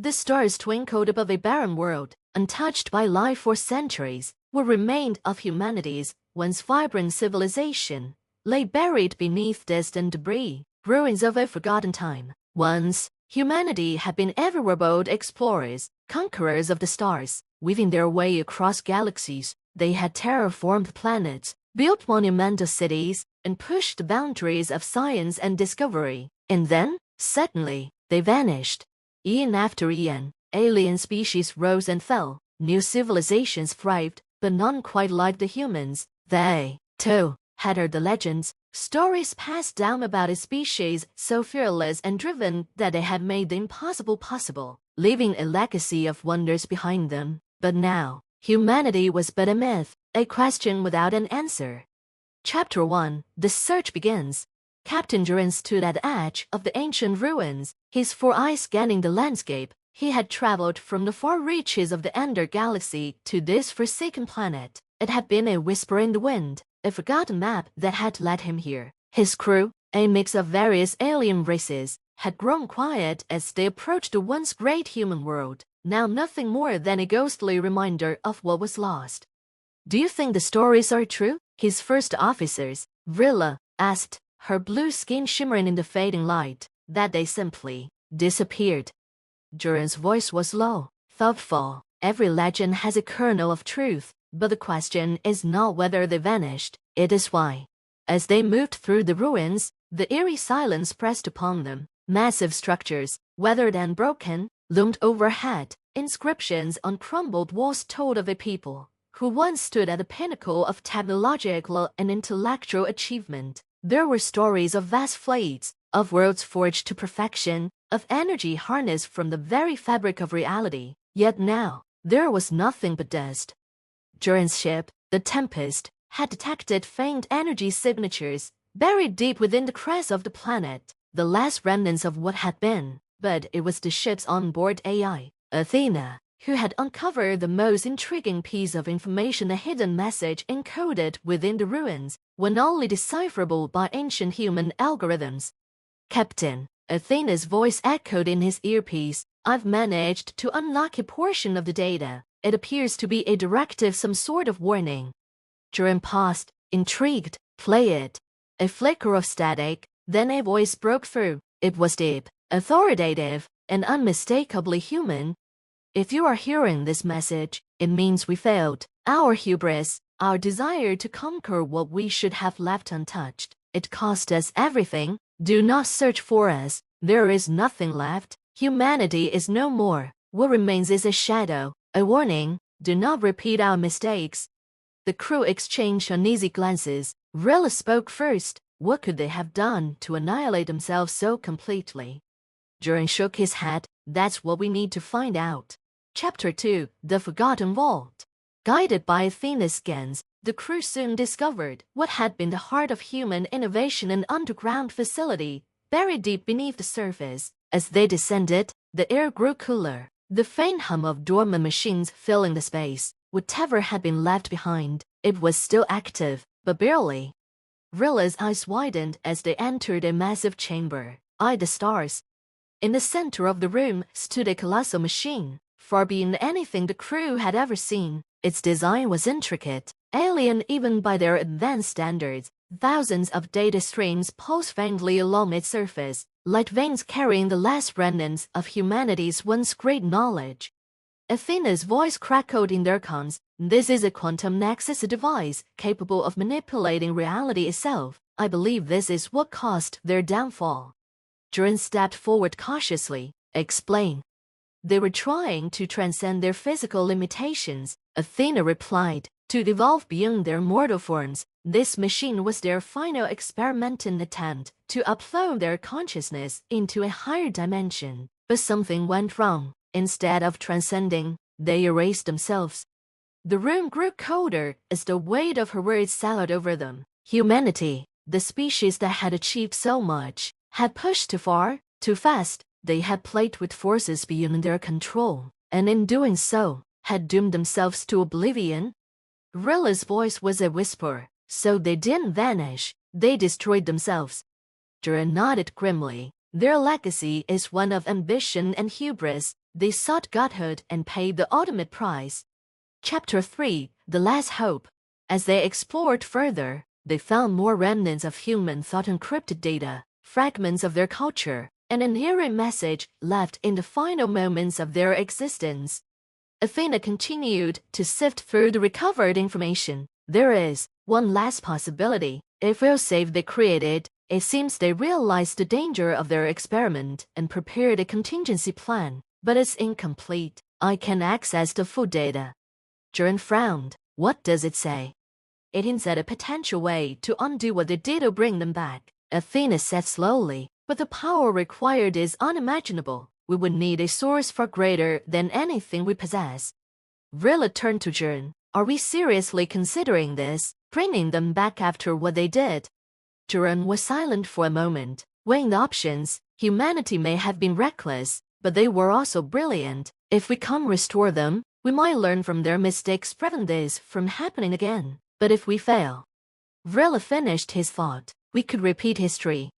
The stars twinkled above a barren world, untouched by life for centuries. What remained of humanity's once vibrant civilization lay buried beneath distant debris, ruins of a forgotten time. Once, humanity had been everywhere bold explorers, conquerors of the stars, weaving their way across galaxies. They had terraformed planets, built monumental cities, and pushed the boundaries of science and discovery. And then, suddenly, they vanished. Eon after eon, alien species rose and fell. New civilizations thrived, but none quite like the humans. They, too, had heard the legends, stories passed down about a species so fearless and driven that they had made the impossible possible, leaving a legacy of wonders behind them. But now, humanity was but a myth, a question without an answer. Chapter 1. The search begins. Captain Duran stood at the edge of the ancient ruins, his 4 eyes scanning the landscape. He had traveled from the far reaches of the Ender galaxy to this forsaken planet. It had been a whisper in the wind, a forgotten map that had led him here. His crew, a mix of various alien races, had grown quiet as they approached the once great human world, now nothing more than a ghostly reminder of what was lost. "Do you think the stories are true?" his first officers, Vrilla, asked, her blue skin shimmering in the fading light. "That they simply disappeared." Duran's voice was low, thoughtful. "Every legend has a kernel of truth, but the question is not whether they vanished, it is why." As they moved through the ruins, the eerie silence pressed upon them. Massive structures, weathered and broken, loomed overhead. Inscriptions on crumbled walls told of a people who once stood at the pinnacle of technological and intellectual achievement. There were stories of vast fleets, of worlds forged to perfection, of energy harnessed from the very fabric of reality. Yet now, there was nothing but dust. Duran's ship, the Tempest, had detected faint energy signatures, buried deep within the crust of the planet, the last remnants of what had been. But it was the ship's onboard AI, Athena, who had uncovered the most intriguing piece of information, a hidden message encoded within the ruins, one only decipherable by ancient human algorithms. "Captain," Athena's voice echoed in his earpiece, "I've managed to unlock a portion of the data. It appears to be a directive, some sort of warning." Duran paused, intrigued. "Play it." A flicker of static, then a voice broke through. It was deep, authoritative, and unmistakably human. "If you are hearing this message, it means we failed. Our hubris, our desire to conquer what we should have left untouched. It cost us everything. Do not search for us. There is nothing left. Humanity is no more. What remains is a shadow, a warning. Do not repeat our mistakes." The crew exchanged uneasy glances. Vrilla spoke first. What could they have done to annihilate themselves so completely? Duran shook his head. "That's what we need to find out." Chapter 2. The Forgotten Vault. Guided by Athena's scans, the crew soon discovered what had been the heart of human innovation, an underground facility, buried deep beneath the surface. As they descended, the air grew cooler, the faint hum of dormant machines filling the space. Whatever had been left behind, it was still active, but barely. Vrilla's eyes widened as they entered a massive chamber, eyed the stars. In the center of the room stood a colossal machine, far beyond anything the crew had ever seen. Its design was intricate, alien even by their advanced standards. Thousands of data streams pulsed faintly along its surface, like veins carrying the last remnants of humanity's once great knowledge. Athena's voice crackled in their comms. "This is a quantum nexus device capable of manipulating reality itself. I believe this is what caused their downfall." Duran stepped forward cautiously. "Explain." "They were trying to transcend their physical limitations," Athena replied, "to evolve beyond their mortal forms. This machine was their final experimental attempt to upload their consciousness into a higher dimension. But something went wrong. Instead of transcending, they erased themselves." The room grew colder as the weight of her words settled over them. Humanity, the species that had achieved so much, had pushed too far, too fast. They had played with forces beyond their control, and in doing so, had doomed themselves to oblivion. Vrilla's voice was a whisper. "So they didn't vanish, they destroyed themselves." Duran nodded grimly. "Their legacy is one of ambition and hubris. They sought godhood and paid the ultimate price. Chapter 3: The Last Hope. As they explored further, they found more remnants of human thought, encrypted data, fragments of their culture, and an eerie message left in the final moments of their existence. Athena continued to sift through the recovered information. There is one last possibility. If we'll save they created, it seems they realized the danger of their experiment and prepared a contingency plan, but it's incomplete. I can access the full data. Jiren frowned. What does it say? It hints at a potential way to undo what they did or bring them back. Athena said slowly, but the power required is unimaginable. We would need a source far greater than anything we possess. Rilla turned to Jiren. Are we seriously considering this, bringing them back after what they did? Jiren was silent for a moment, weighing the options. Humanity may have been reckless, but they were also brilliant. If we can't restore them, we might learn from their mistakes, prevent this from happening again. But if we fail... Rilla finished his thought. We could repeat history.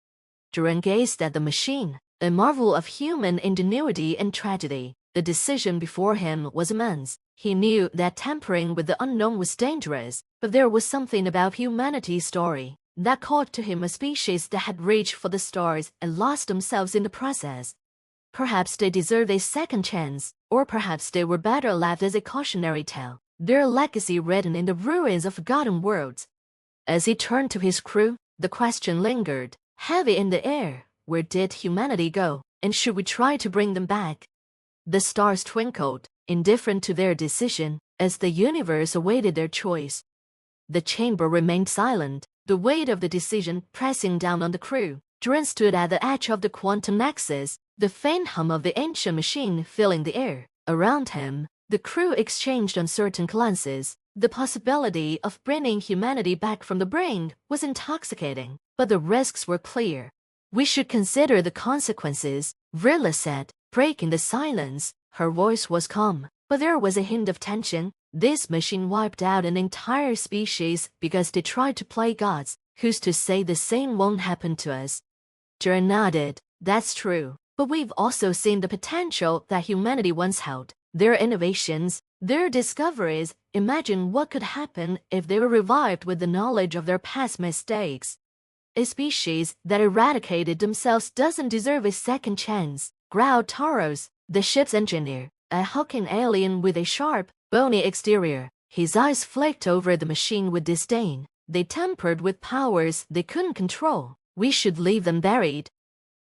Jiren gazed at the machine, a marvel of human ingenuity and tragedy. The decision before him was immense. He knew that tampering with the unknown was dangerous, but there was something about humanity's story that called to him, a species that had reached for the stars and lost themselves in the process. Perhaps they deserved a second chance, or perhaps they were better left as a cautionary tale, their legacy written in the ruins of forgotten worlds. As he turned to his crew, the question lingered, heavy in the air. Where did humanity go, and should we try to bring them back? The stars twinkled, indifferent to their decision, as the universe awaited their choice. The chamber remained silent, the weight of the decision pressing down on the crew. Jiren stood at the edge of the quantum nexus, the faint hum of the ancient machine filling the air. Around him, the crew exchanged uncertain glances. The possibility of bringing humanity back from the brink was intoxicating, but the risks were clear. We should consider the consequences, Rilla said, breaking the silence. Her voice was calm, but there was a hint of tension. This machine wiped out an entire species because they tried to play gods. Who's to say the same won't happen to us? Jiren nodded. That's true, but we've also seen the potential that humanity once held. Their innovations, their discoveries. Imagine what could happen if they were revived with the knowledge of their past mistakes. A species that eradicated themselves doesn't deserve a second chance, growled Taros, the ship's engineer, a hulking alien with a sharp, bony exterior. His eyes flicked over the machine with disdain. They tampered with powers they couldn't control. We should leave them buried.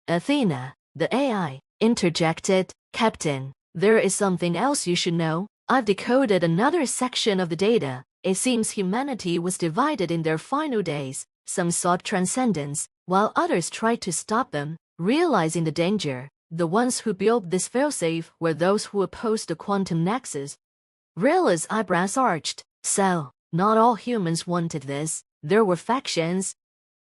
Athena, the AI, interjected. Captain, there is something else you should know. I've decoded another section of the data. It seems humanity was divided in their final days. Some sought transcendence, while others tried to stop them, realizing the danger. The ones who built this failsafe were those who opposed the quantum nexus. Rilla's eyebrows arched. So, not all humans wanted this. There were factions.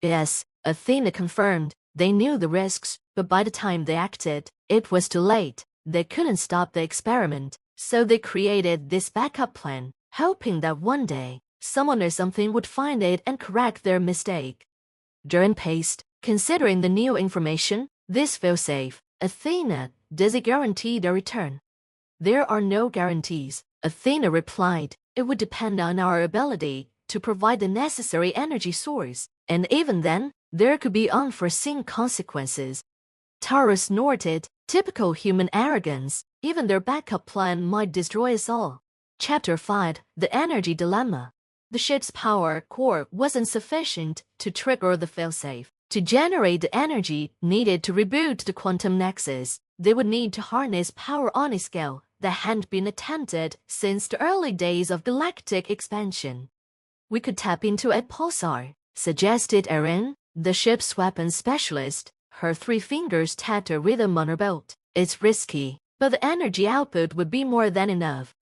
Yes, Athena confirmed. They knew the risks, but by the time they acted, it was too late. They couldn't stop the experiment, so they created this backup plan, hoping that one day, someone or something would find it and correct their mistake. Jiren paced, considering the new information. This failsafe, Athena, does it guarantee their return? There are no guarantees, Athena replied. It would depend on our ability to provide the necessary energy source, and even then, there could be unforeseen consequences. Taros snorted. Typical human arrogance. Even their backup plan might destroy us all. Chapter 5: The Energy Dilemma. The ship's power core wasn't sufficient to trigger the failsafe. To generate the energy needed to reboot the quantum nexus, they would need to harness power on a scale that hadn't been attempted since the early days of galactic expansion. We could tap into a pulsar, suggested Erin, the ship's weapons specialist. Her 3 fingers tapped a rhythm on her belt. It's risky, but the energy output would be more than enough.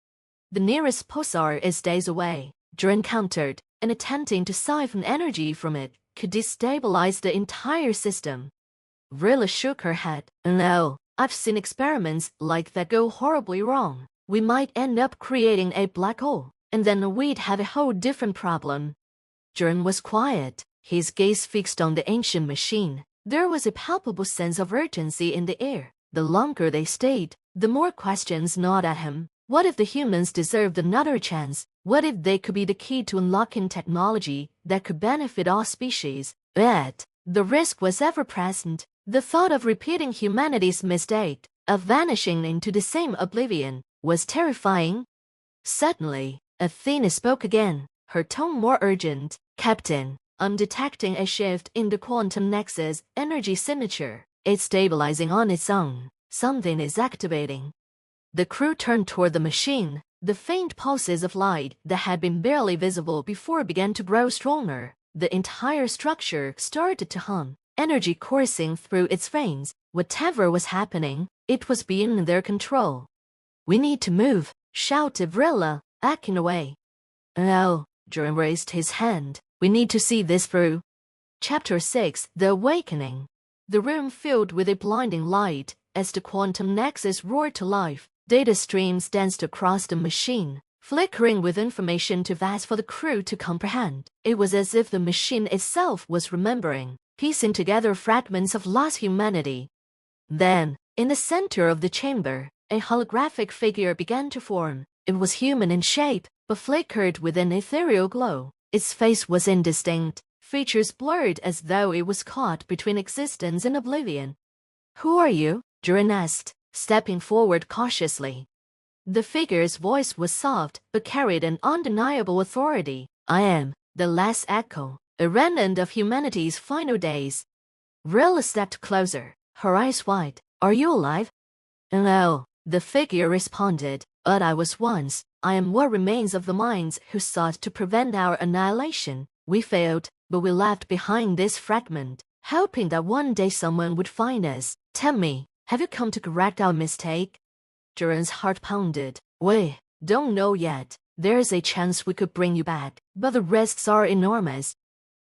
The nearest pulsar is days away, Jiren countered, and attempting to siphon energy from it could destabilize the entire system. Rilla shook her head. No, I've seen experiments like that go horribly wrong. We might end up creating a black hole, and then we'd have a whole different problem. Jiren was quiet, his gaze fixed on the ancient machine. There was a palpable sense of urgency in the air. The longer they stayed, the more questions gnawed at him. What if the humans deserved another chance? What if they could be the key to unlocking technology that could benefit all species? Yet, the risk was ever present. The thought of repeating humanity's mistake, of vanishing into the same oblivion, was terrifying. Suddenly, Athena spoke again, her tone more urgent. Captain, I'm detecting a shift in the quantum nexus energy signature. It's stabilizing on its own. Something is activating. The crew turned toward the machine. The faint pulses of light that had been barely visible before began to grow stronger. The entire structure started to hum, energy coursing through its veins. Whatever was happening, it was beyond their control. We need to move, shouted Vrilla, backing away. No, Jurin raised his hand. We need to see this through. Chapter 6, The Awakening. The room filled with a blinding light. As the quantum nexus roared to life, data streams danced across the machine, flickering with information too vast for the crew to comprehend. It was as if the machine itself was remembering, piecing together fragments of lost humanity. Then, in the center of the chamber, a holographic figure began to form. It was human in shape, but flickered with an ethereal glow. Its face was indistinct, features blurred as though it was caught between existence and oblivion. Who are you? Jurin asked, stepping forward cautiously. The figure's voice was soft, but carried an undeniable authority. I am the last echo, a remnant of humanity's final days. Vrilla stepped closer, her eyes wide. Are you alive? No, the figure responded, but I was once. I am what remains of the minds who sought to prevent our annihilation. We failed, but we left behind this fragment, hoping that one day someone would find us. Tell me, have you come to correct our mistake? Jurin's heart pounded. We don't know yet. There's a chance we could bring you back, but the risks are enormous.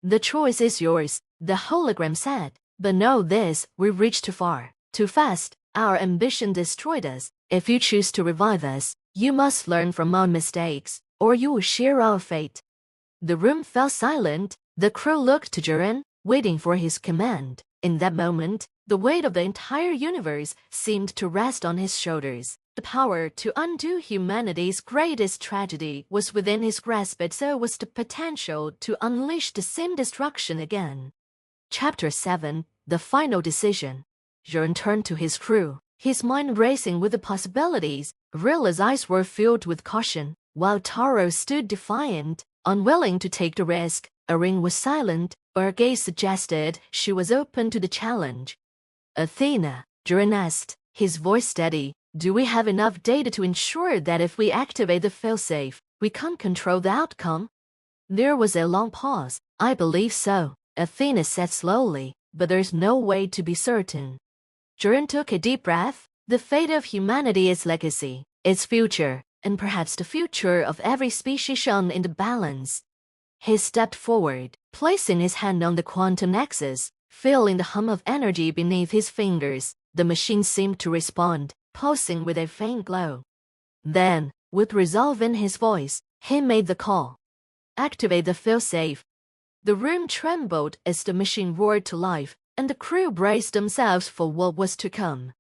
The choice is yours, the hologram said. But know this, we reached too far, too fast. Our ambition destroyed us. If you choose to revive us, you must learn from our mistakes, or you will share our fate. The room fell silent. The crew looked to Jurin, waiting for his command. In that moment, the weight of the entire universe seemed to rest on his shoulders. The power to undo humanity's greatest tragedy was within his grasp, but so was the potential to unleash the same destruction again. Chapter 7, The Final Decision. Jurin turned to his crew, his mind racing with the possibilities. Vrilla's eyes were filled with caution, while Taro stood defiant, unwilling to take the risk. Arin was silent, but her gaze suggested she was open to the challenge. Athena, Jurin asked, his voice steady, do we have enough data to ensure that if we activate the failsafe, we can't control the outcome? There was a long pause. I believe so, Athena said slowly, but there's no way to be certain. Jurin took a deep breath. The fate of humanity is legacy, its future, and perhaps the future of every species shone in the balance. He stepped forward, placing his hand on the quantum nexus, feeling the hum of energy beneath his fingers. The machine seemed to respond, pulsing with a faint glow. Then, with resolve in his voice, he made the call. Activate the failsafe. The room trembled as the machine roared to life, and the crew braced themselves for what was to come.